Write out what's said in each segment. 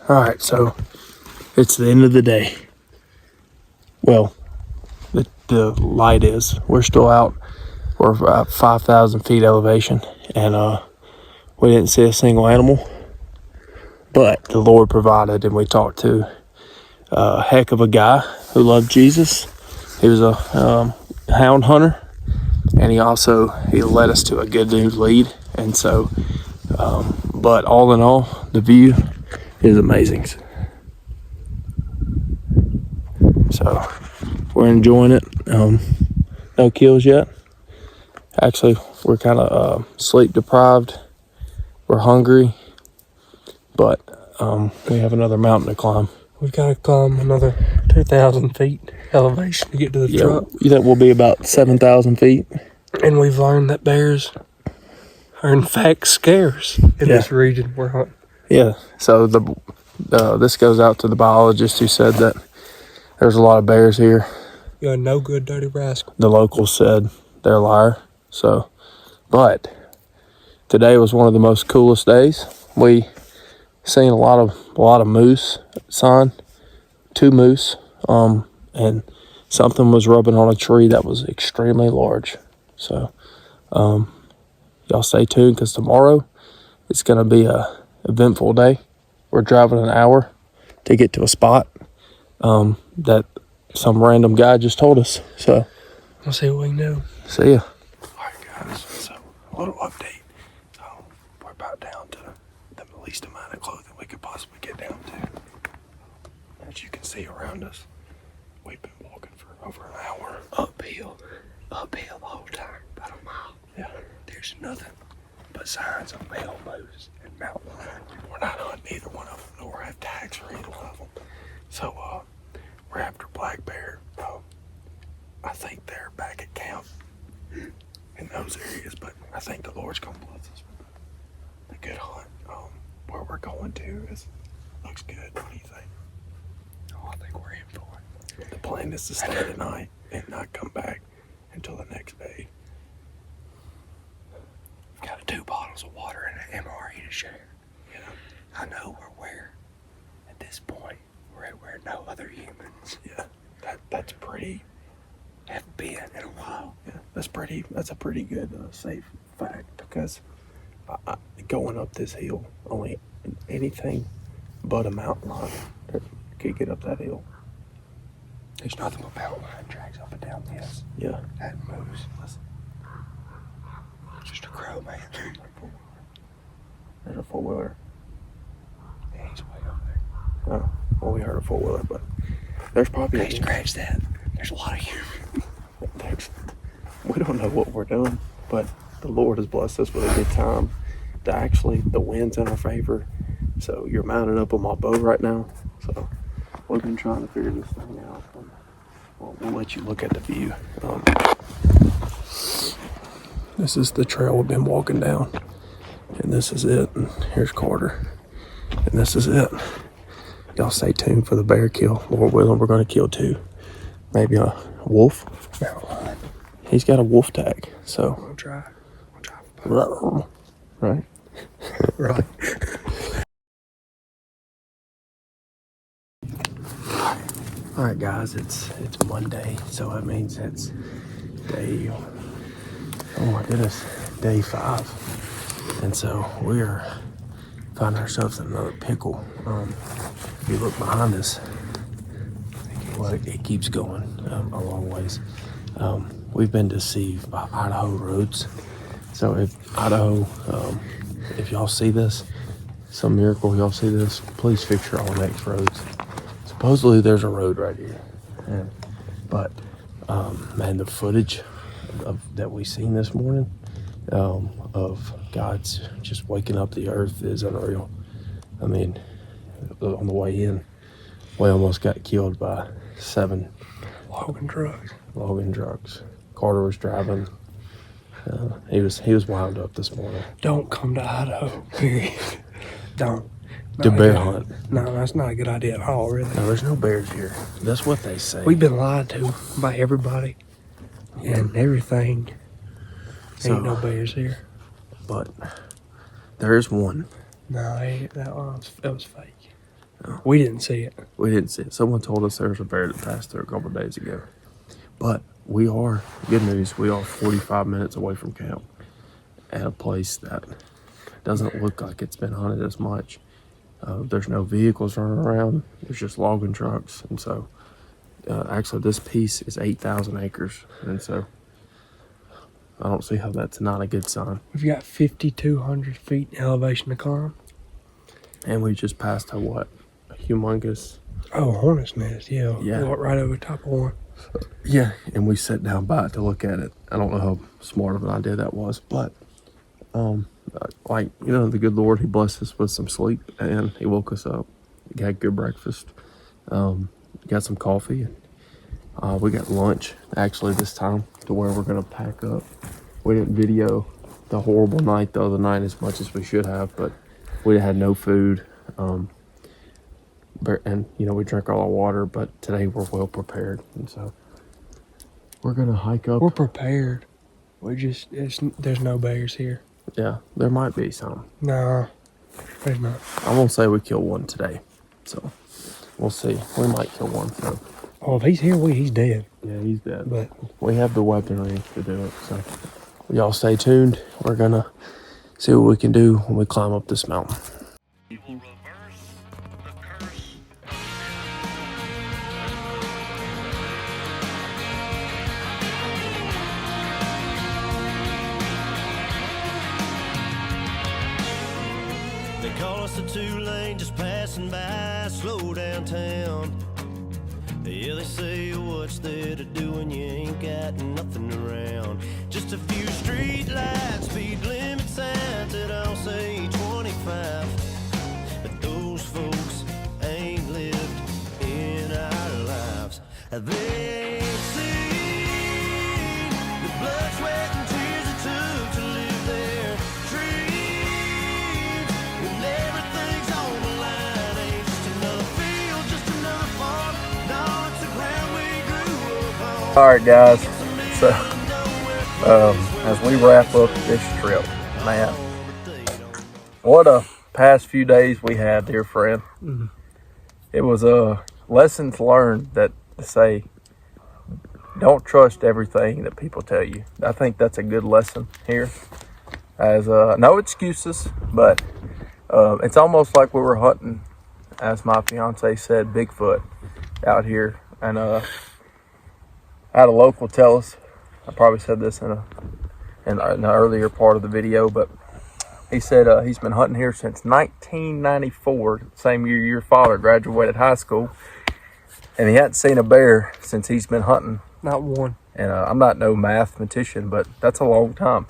All right, so it's the end of the day. Well, the light is. We're still out. We're about 5,000 feet elevation, and we didn't see a single animal. But the Lord provided, and we talked to a heck of a guy who loved Jesus. He was a hound hunter, and he led us to a good news lead. And so, but all in all, the view is amazing. So we're enjoying it. No kills yet. Actually, we're kind of sleep deprived. We're hungry, but we have another mountain to climb. We've got to climb another 2,000 feet elevation to get to the truck. You think we'll be about 7,000 feet? And we've learned that bears are in fact scarce in this region we're hunting. Yeah. So this goes out to the biologist who said that there's a lot of bears here. You're a no good, dirty rascal. The locals said they're a liar. So, but today was one of the most coolest days. We seen a lot of moose sign, 2 moose, and something was rubbing on a tree that was extremely large. So, y'all stay tuned because tomorrow it's going to be a eventful day. We're driving an hour to get to a spot that some random guy just told us. So, We'll see what we can do. See ya. All right, guys. So, a little update. We're about down to the least amount of clothing we could possibly get down to. As you can see around us, we've been walking for over an hour. Uphill the whole time, about a mile. Yeah. There's nothing but signs of male moose and mountain lion. We're not hunting either one of them, nor have tags for either one of them. So, we're after black bear. I think they're back at camp in those areas, but I think the Lord's gonna bless us with a good hunt. Where we're going to looks good. What do you think? Oh, I think we're in for it. The plan is to stay tonight and not come back until the next day. We've got 2 bottles of water and an MRE to share. Yeah. I know at this point, we're where no other humans That's pretty. have been in a while. Yeah, that's a pretty good safe fact because going up this hill, only anything but a mountain lion could get up that hill. There's nothing but mountain lion tracks up and down this. Yeah. That moose. Just a crow, man. There's a 4-wheeler. Yeah, he's way up there. Oh, well, we heard a 4-wheeler, but there's probably Hey, scratch that. There's a lot of humans. We don't know what we're doing, but the Lord has blessed us with a good time. The wind's in our favor, so you're mounted up on my bow right now. So we've been trying to figure this thing out. We'll let you look at the view. This is the trail we've been walking down, and this is it. And here's Carter, and this is it. Y'all stay tuned for the bear kill. Lord willing, we're going to kill 2. Maybe a wolf. He's got a wolf tag, so. We'll try. Right? Right. All right, guys, it's Monday, so that means it's day, oh my goodness, day 5. And so we're finding ourselves in another pickle. If you look behind us, well, it keeps going a long ways. We've been deceived by Idaho roads. So if Idaho, if y'all see this, some miracle y'all see this, please fix your All-Nex roads. Supposedly there's a road right here. But man, the footage that we seen this morning of God's just waking up the earth is unreal. I mean, on the way in, we almost got killed by 7 Logging trucks. Carter was driving. He was wound up this morning. Don't come to Idaho, period. Don't. To bear hunt. No, that's not a good idea at all, really. No, there's no bears here. That's what they say. We've been lied to by everybody and everything. Ain't no bears here. But there is one. No, that was fake. We didn't see it. We didn't see it. Someone told us there was a bear that passed through a couple of days ago. But we are, good news, we are 45 minutes away from camp at a place that doesn't look like it's been hunted as much. There's no vehicles running around. There's just logging trucks. And so, actually, this piece is 8,000 acres. And so, I don't see how that's not a good sign. We've got 5,200 feet elevation to climb. And we just passed a what? A humongous. Oh, hornet's nest, yeah. Yeah. Right over top of one. Yeah, and we sat down by it to look at it. I don't know how smart of an idea that was, but like, you know, the good Lord, he blessed us with some sleep, and he woke us up. We had good breakfast, got some coffee, and we got lunch actually this time to where we're gonna pack up. We didn't video the horrible night the other night as much as we should have, but we had no food, and you know, we drank all our water, but today we're well prepared, and so we're gonna hike up. We're prepared. There's no bears here. Yeah, there might be some. No, there's not. I won't say we kill one today, so we'll see. We might kill one. So Oh, if he's here, he's dead. yeah, he's dead. But We have the weaponry to do it. So y'all stay tuned. We're gonna see what we can do when we climb up this mountain. He will reverse the curse. They call us a two-lane just passing by, slow downtown. Yeah, they say what's there to do when you ain't got nothing around. Just a few street lights, speed limit signs that all say 25. But those folks ain't lived in our lives. They ain't seen the blood, sweat, and tears it took to live their dreams. When everything's on the line, ain't just another field, just another farm. No, it's the ground we grew up on. All right, guys. So, as we wrap up this trip, man, what a past few days we had, dear friend. It was lessons learned that to say, don't trust everything that people tell you. I think that's a good lesson here. As no excuses, but it's almost like we were hunting, as my fiance said, Bigfoot out here. And I had a local tell us, I probably said this in an earlier part of the video, but he said he's been hunting here since 1994, same year your father graduated high school, and he hadn't seen a bear since he's been hunting. not one. And I'm not no mathematician, but that's a long time.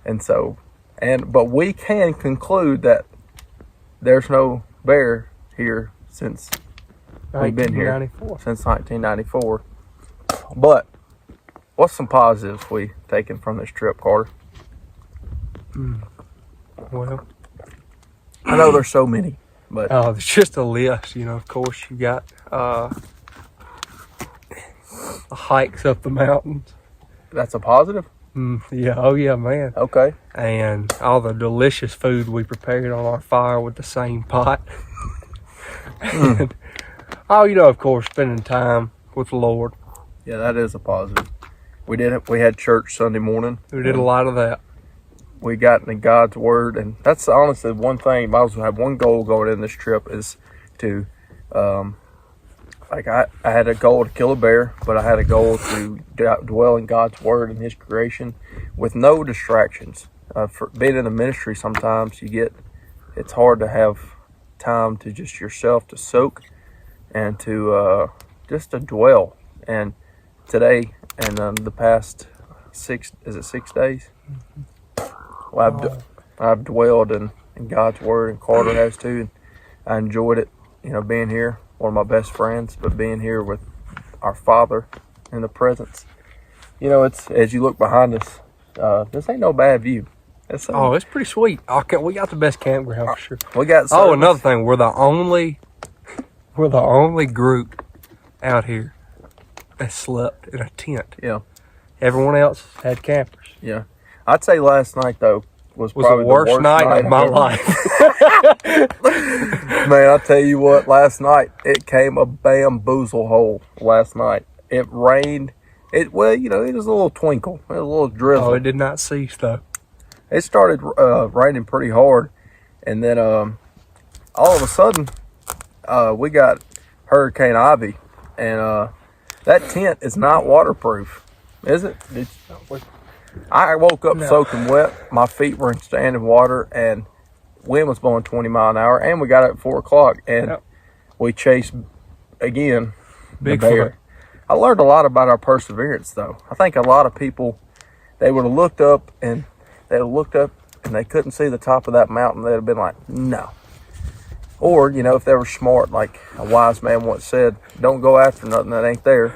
And so, but we can conclude that there's no bear here since we've been here 1994. since 1994. But what's some positives we taken from this trip, Carter? Well, I know there's so many, but there's just a list. You know, of course, you got hikes up the mountains. that's a positive. Yeah, oh yeah, man. Okay. And all the delicious food we prepared on our fire with the same pot. And, you know, of course, spending time with the Lord. Yeah, that is a positive. We had church Sunday morning. We did a lot of that. We got into God's word, and that's honestly one thing. I also have one goal going in this trip is to, I had a goal to kill a bear, but I had a goal to dwell in God's word and His creation with no distractions. For being in the ministry, sometimes it's hard to have time to just yourself to soak and to just to dwell. And today and the past 6 days? Well, I've dwelled in God's word, and Carter has too. And I enjoyed it, you know, being here, one of my best friends, but being here with our Father in the presence. You know, it's as you look behind us, this ain't no bad view. It's pretty sweet. We got the best campground for sure. We got Oh, another thing, we're the only group out here that slept in a tent. Yeah. Everyone else had campers. Yeah. I'd say last night, though, was Was probably the worst night of my ever. life. Man, I tell you what, last night it came a bamboozle hole. Last night it rained. It was a little twinkle, it was a little drizzle. Oh, it did not cease though. It started raining pretty hard, and then all of a sudden we got Hurricane Ivy, and that tent is not waterproof, is it? I woke up soaking wet. My feet were in standing water, and wind was blowing 20 mile an hour, and we got up at 4 o'clock, and we chased again the bear. I learned a lot about our perseverance, though. I think a lot of people, they would have looked up and they couldn't see the top of that mountain. They'd have been like, no. Or, if they were smart, like a wise man once said, don't go after nothing that ain't there.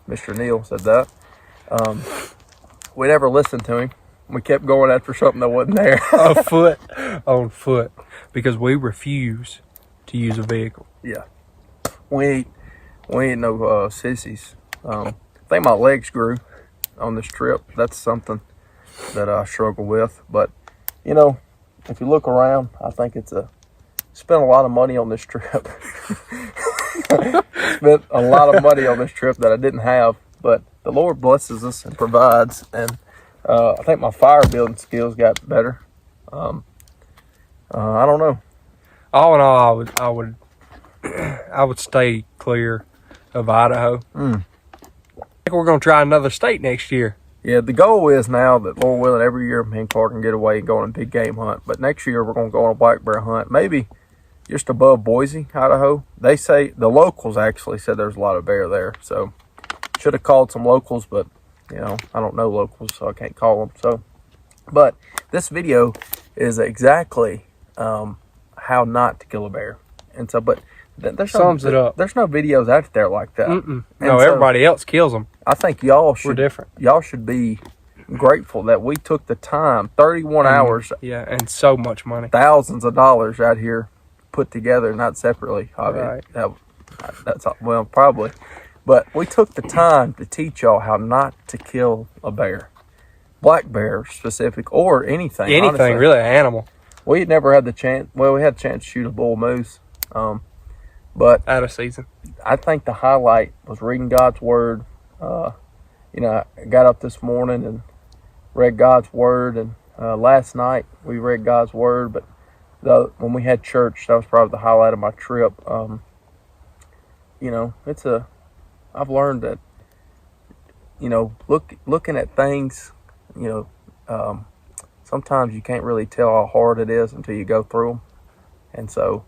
Mr. Neal said that. We never listened to him. We kept going after something that wasn't there. On foot, because we refuse to use a vehicle. Yeah. We ain't no sissies. I think my legs grew on this trip. That's something that I struggle with. But, if you look around, I think spent a lot of money on this trip. Spent a lot of money on this trip that I didn't have. But the Lord blesses us and provides. And I think my fire building skills got better. I don't know. All in all, I would stay clear of Idaho. I think we're going to try another state next year. Yeah, the goal is now that, Lord willing, every year me and Clark can get away and go on a big game hunt. But next year we're going to go on a black bear hunt. Maybe just above Boise, Idaho. They say, the locals actually said there's a lot of bear there. So should have called some locals, but, I don't know locals, so I can't call them. So, but this video is exactly how not to kill a bear. And so, but Sums it up. There's no videos out there like that. No, everybody else kills them. I think y'all should. We're different. Y'all should be grateful that we took the time, 31 hours. Yeah, and so much money. Thousands of dollars out here put together, not separately. Right. That's probably. But we took the time to teach y'all how not to kill a bear. Black bear specific, or anything. Anything, honestly. really, an animal. We had never had the chance. Well, we had a chance to shoot a bull moose. But Out of season. I think the highlight was reading God's word. I got up this morning and read God's word, and last night we read God's word. But when we had church, that was probably the highlight of my trip. I've learned that, looking at things, sometimes you can't really tell how hard it is until you go through them. And so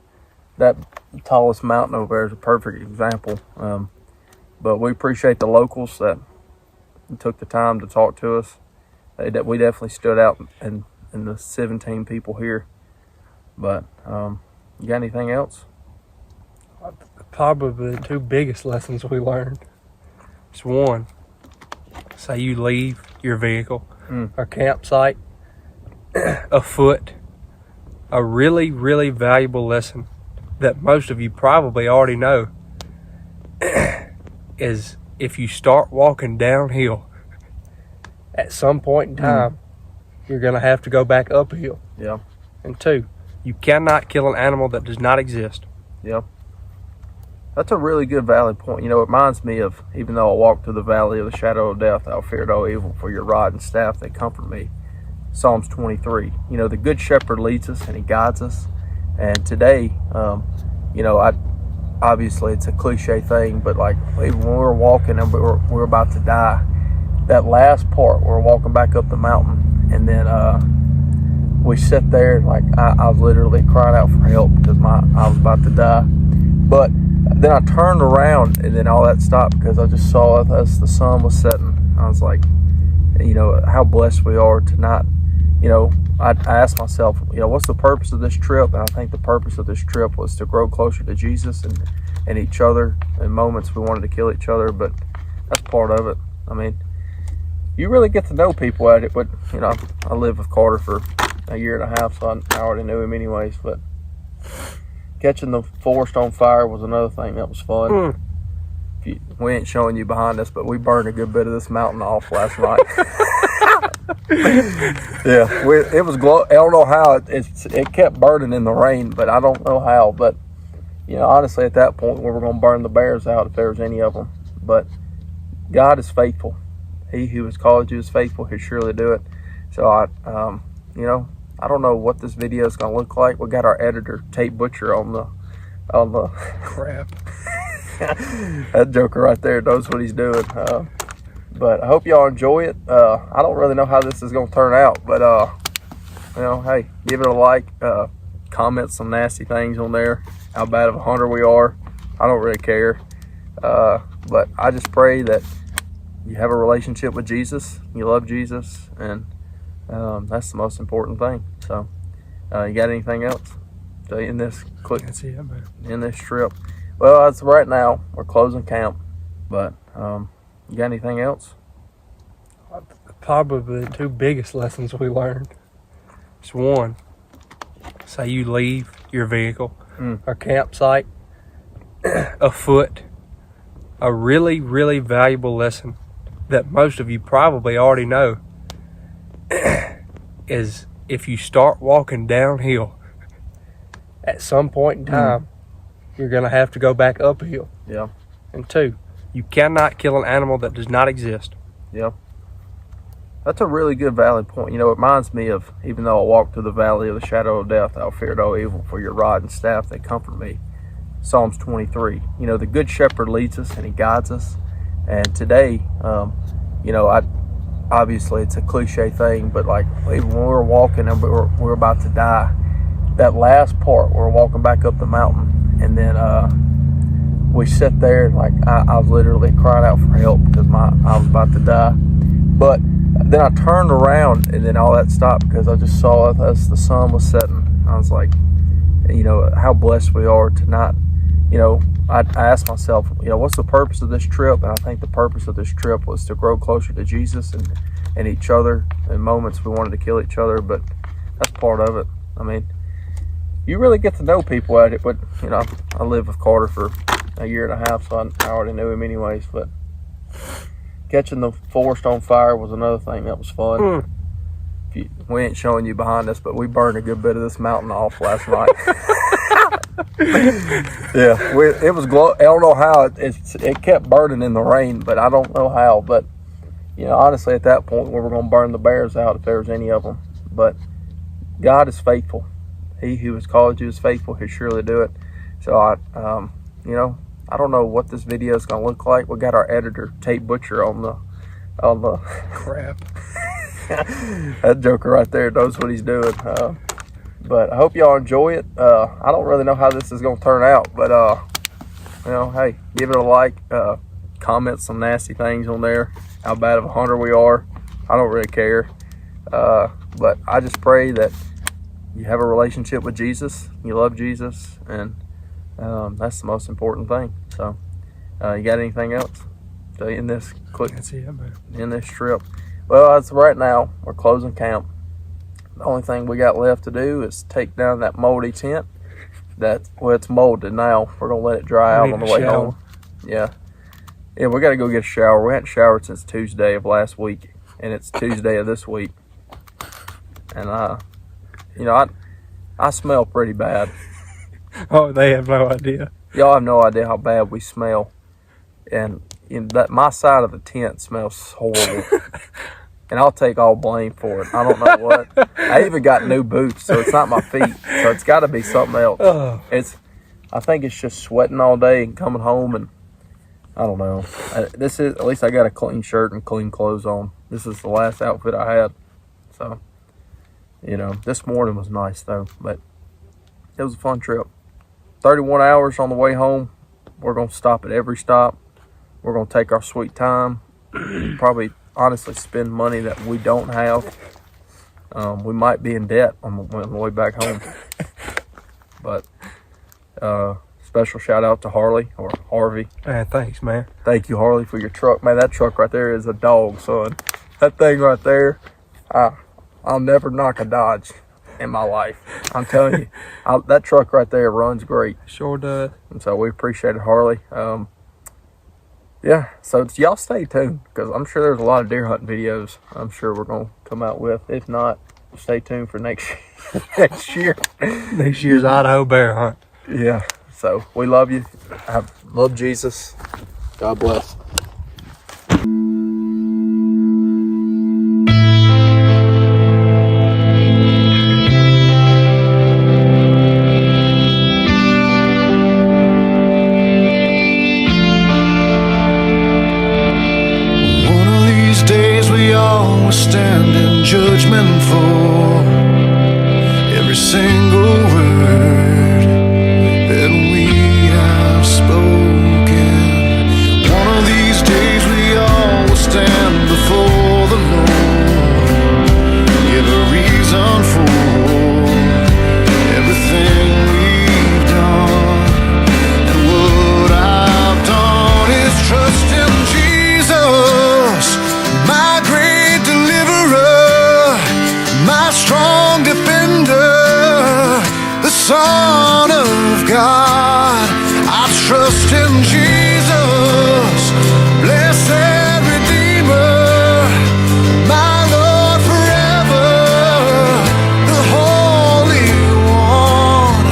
that tallest mountain over there is a perfect example. But we appreciate the locals that took the time to talk to us. We definitely stood out in the 17 people here. But you got anything else? Probably the two biggest lessons we learned. It's one, say you leave your vehicle or campsite afoot. A really, really valuable lesson that most of you probably already know is if you start walking downhill, at some point in time, you're going to have to go back uphill. Yeah. And two, you cannot kill an animal that does not exist. Yeah. That's a really good valid point. It reminds me of, even though I walk through the valley of the shadow of death, I'll fear no evil, for your rod and staff, they comfort me. Psalms 23. The good shepherd leads us and he guides us. And today, obviously it's a cliche thing, but like even when we were walking and we were about to die, that last part, we were walking back up the mountain, and then we sat there and like I was literally crying out for help because I was about to die. But then I turned around and then all that stopped because I just saw as the sun was setting. I was like, how blessed we are to not, I asked myself, what's the purpose of this trip? And I think the purpose of this trip was to grow closer to Jesus and each other. In moments we wanted to kill each other, but that's part of it. I mean, you really get to know people at it, but I lived with Carter for a year and a half, so I already knew him anyways. But catching the forest on fire was another thing that was fun. We ain't showing you behind us, but we burned a good bit of this mountain off last night. Yeah, it was I don't know how it kept burning in the rain, but I don't know how. But honestly, at that point, we were going to burn the bears out if there was any of them. But God is faithful. He who has called you is faithful. He'll surely do it. So I don't know what this video is going to look like. We got our editor Tate Butcher on the Crap. that joker right there knows what he's doing. But I hope y'all enjoy it. I don't really know how this is going to turn out, but hey, give it a like. Comment some nasty things on there. How bad of a hunter we are. I don't really care. But I just pray that you have a relationship with Jesus. You love Jesus, and that's the most important thing. So, you got anything else to in this clip? That's it, man. In this trip? Well, that's right now. We're closing camp, but you got anything else? Probably the two biggest lessons we learned. It's one, say you leave your vehicle or campsite afoot. A really, really valuable lesson that most of you probably already know is if you start walking downhill, at some point in time, you're going to have to go back uphill. Yeah. And two, you cannot kill an animal that does not exist. Yeah. That's a really good valid point. It reminds me of, even though I walk through the valley of the shadow of death, I'll fear no evil, for your rod and staff, they comfort me. Psalms 23. The good shepherd leads us and he guides us. And today, obviously it's a cliche thing, but like even when we were walking and we were about to die, that last part, we were walking back up the mountain, and then we sat there and like I was literally crying out for help because I was about to die. But then I turned around and then all that stopped because I just saw it as the sun was setting. I was like, how blessed we are to not, I asked myself, what's the purpose of this trip? And I think the purpose of this trip was to grow closer to Jesus and each other. In moments we wanted to kill each other, but that's part of it. I mean, you really get to know people at it, but I lived with Carter for a year and a half, so I already knew him anyways. But catching the forest on fire was another thing that was fun. We ain't showing you behind us, but we burned a good bit of this mountain off last night. Yeah, it was I don't know how it kept burning in the rain, but I don't know how. But honestly, at that point, we were going to burn the bears out if there was any of them. But God is faithful. He who has called you is faithful. He'll surely do it. So I don't know what this video is going to look like. We got our editor Tate Butcher on the Crap. that joker right there knows what he's doing. But I hope y'all enjoy it. I don't really know how this is going to turn out, but hey, give it a like. Comment some nasty things on there. How bad of a hunter we are. I don't really care. But I just pray that you have a relationship with Jesus. You love Jesus, and that's the most important thing. So, you got anything else to in this clip? That's it, man. In this trip? Well, that's right now. We're closing camp. The only thing we got left to do is take down that moldy tent. It's molded now. We're gonna let it dry out on the way home. Yeah, we got to go get a shower. We hadn't showered since Tuesday of last week, and it's Tuesday of this week. And I smell pretty bad. Oh, they have no idea. Y'all have no idea how bad we smell, and my side of the tent smells horrible. And I'll take all blame for it. I don't know what. I even got new boots, so it's not my feet. So it's got to be something else. I think it's just sweating all day and coming home, and I don't know. At least I got a clean shirt and clean clothes on. This is the last outfit I had. So, this morning was nice though, but it was a fun trip. 31 hours on the way home. We're going to stop at every stop. We're going to take our sweet time. Probably honestly spend money that we don't have. We might be in debt on the way back home. But special shout out to Harley or Harvey. Man, thanks, man. Thank you, Harley, for your truck. Man, that truck right there is a dog, son. That thing right there, I'll never knock a Dodge in my life. I'm telling you, that truck right there runs great. Sure does. And so we appreciate it, Harley. yeah, so y'all stay tuned because I'm sure there's a lot of deer hunting videos I'm sure we're going to come out with. If not, stay tuned for next next year. Next year's Idaho bear hunt. Yeah, so we love you. Love Jesus. God bless. One of these days we all will stand in judgment for every single word that we have spoken. One of these days we all will stand before the Lord, give a reason for everything we've done. And what I've done is trust in Jesus, my great deliverer, my strong defender, the Son of God. I trust in Jesus, blessed Redeemer, my Lord forever, the Holy One,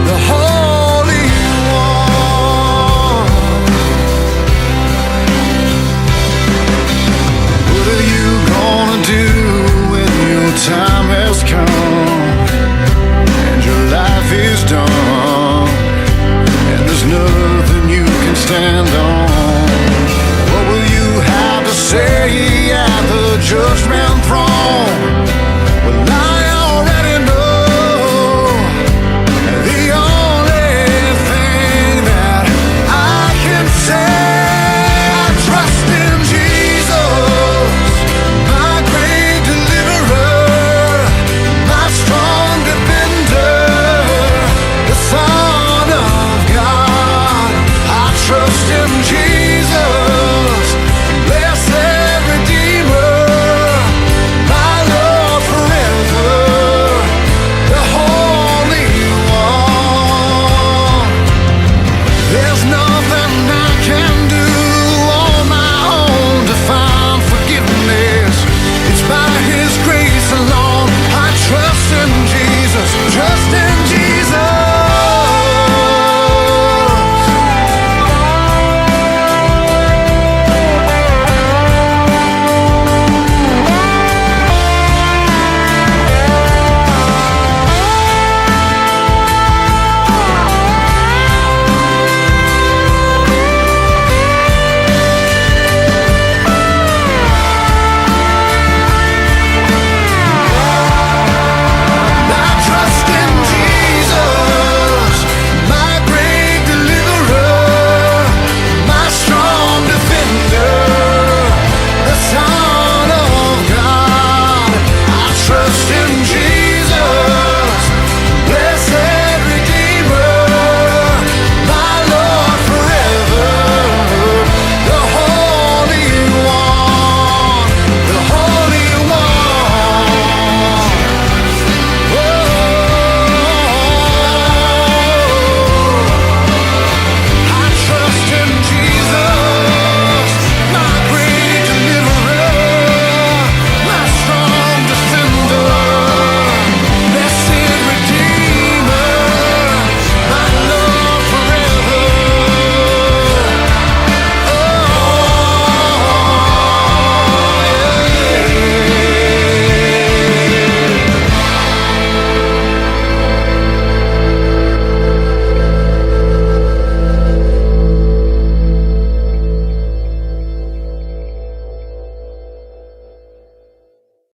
the Holy One. What are you gonna do when your time has come?